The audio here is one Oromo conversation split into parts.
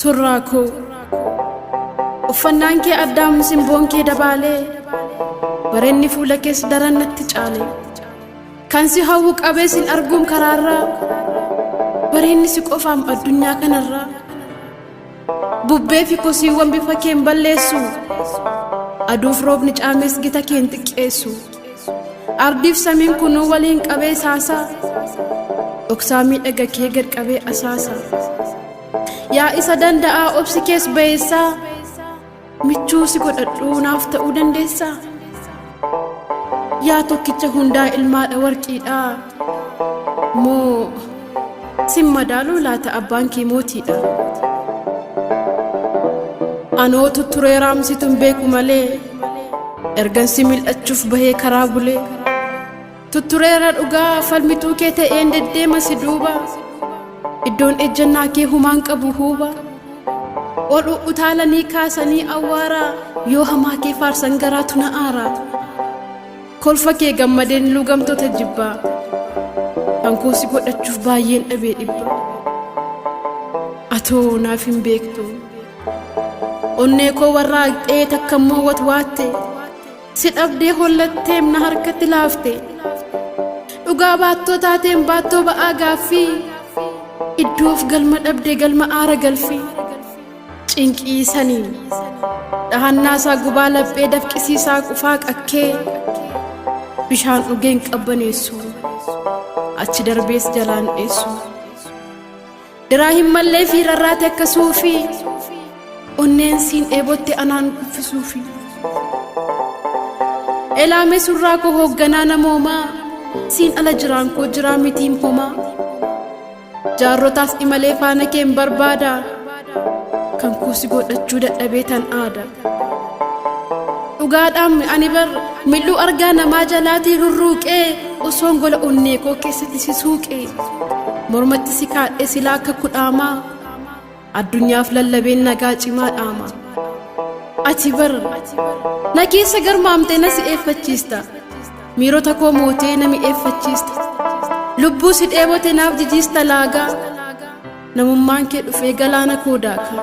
Surraako uffannaan kee addaam simboon kee dabaalee bareenni fuula kees daran natti caale kan si hawwu qabee sin arguun karaarraa bareenni si qofaam addunyaa kanarraa bubbee fi kosiiwwan bifa keen balleessu aduuf roobni caamees gita keen xiqqeessu ardiif samiin kunuu waliin qabee saasaa dhoksaa miidhaga kee gad qabee asaasa yaa isa danda'aa obsi kees bayeessaa michuu si godhadhuu naaf ta'uu dandeessaa yaa tokkicha hundaa ilmaadha warqiidha moo sin madaaluu laata abbaan kee mootiidha anoo tutturee raamsituun beeku malee ergan si mil'achuuf bahee karaa bulee tuttureera dhugaa falmituu kee ta'een deddeema si duuba iddoon ejjannaa kee humaan qabu huuba ol utaalanii kaasanii awwaaraa yoo hamaa kee faarsan garaatu na aaraa kolfa kee gammadeen lugamtoota jibbaa hankoo si godhachuuf baay'een dhabee dhibba atoo naaf hin beektu onnee koo warraaqxee takkammoo watwaatte si dhabdee hollatteem na harkatti laafte dhugaa baattoo taateen baattoo ba'aa gaaffii iddoof galma dhabdee galma aara galfii cinqii sanii dhahannaasaa gubaa laphee dafqisiisaa qufaa qakkee bishaan dhugeen qabbaneessu achi darbees jalaan dheessu diraa hin mallee fi rarraate akka suufii onneen siin dheebotte anaan kuffisuufi elaame surraa koo hoogganaa namoomaa siin ala jiraan koo jiraa mitiim homaa jaarrotaas imalee faana keen barbaada kan koo si godhachuu dadhabee tan aada dhugaadhaan ani bar milluu argaa namaa jalaatii rurruuqee osoon gola onnee koo keessatti si suuqee mormatti si kaadhee silaa akka kudhaamaa addunyaaf lallabeen nagaa cimaa dhaama ati bar na keessa garmaamtee na si eeffachiista miirota koo mootee na mi'eeffachiista lubbuu si dheebote naaf jijiista laagaa namummaan kee dhufee galaana koo daaka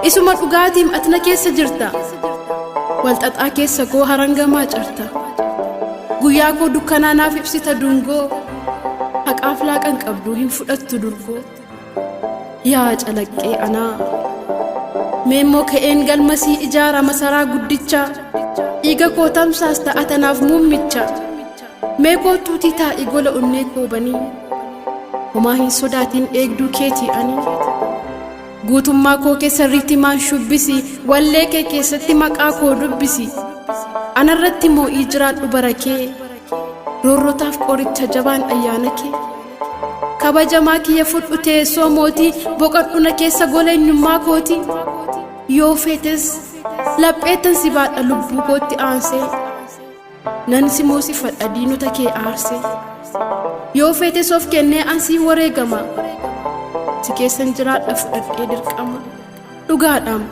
isuma dhugaatiim ati na keessa jirta walxaxaa keessa koo harangamaa carta guyyaa koo dukkanaa naaf ibsita dungoo haqaaf laaqan qabduu hin fudhattu durgoo yaa calaqqee anaa meemmoo ka'een galmasii ijaara masaraa guddicha dhiiga koo tamsaas ta'atanaaf muummicha mee kootuutii taa'ii gola onnee koo banii homaa hin sodaatiin eegduu keetii ani guutummaa koo keessa riitimaan shubbisi wallee kee keessatti maqaa koo dubbisi anarratti moo'ii jiraadhu bara kee roorrotaaf qoricha jabaan ayyaana kee kabajamaa kiyya fudhu teessoo mootii boqodhu na keessa gola eenyummaa kooti yoo feetes lapheettan si baadha lubbuu kootti aansee nan si moosifadha diinota kee aarsee yoo feetes of kennee ansii wareegama si keessan jiraadha fudhadhee dirqama dhugaadhaam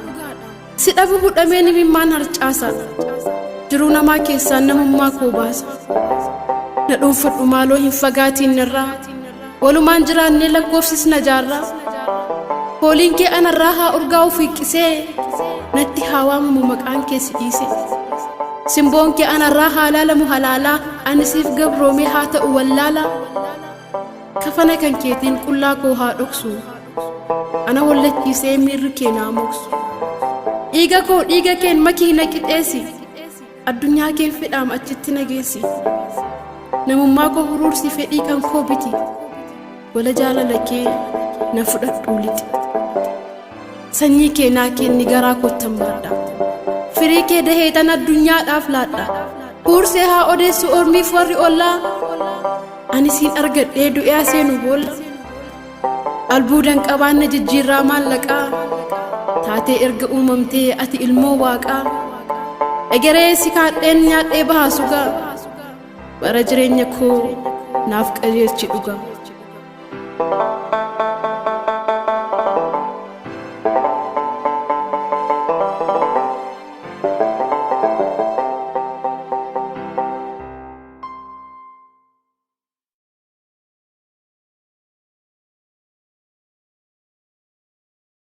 si dhabu hudhamee nimimmaan harcaasa jiruu namaa keessaan namummaa koo baasa na dhuunfadhu maaloo hin fagaatiin irraa walumaan jiraannee lakkoofsisna jaarraa hooliin kee anarraa haa urgaa'u fiiqqisee natti haa waamamu maqaan kee si dhiise simboon kee anarraa haa laalamu halaalaa ani siif gabroomee haa ta'u wallaalaa kafana kan keetiin qullaa koo haa dhoksu ana wallachiisee miirri kee naa moksu dhiiga koo dhiiga keen makii na qixeessi addunyaa keen fedhaam achitti na geessi namummaa koo huruursi fedhii kan koo biti wala jaalala kee na fudhadhuu lixi sanyii kee naa kenni garaa kottan baadha firii kee daheetan addunyaadhaaf laadha huursee haa odeessu ormiif warri ollaa ani siin argadhee du'ee seenu boolla albuudan qabaanna jijjiirraa maallaqaa taatee erga uumamtee ati ilmoo waaqaa egeree si kaadheen nyaadhee bahaa sugaa bara jireenya koo naaf qajeelchi dhugaa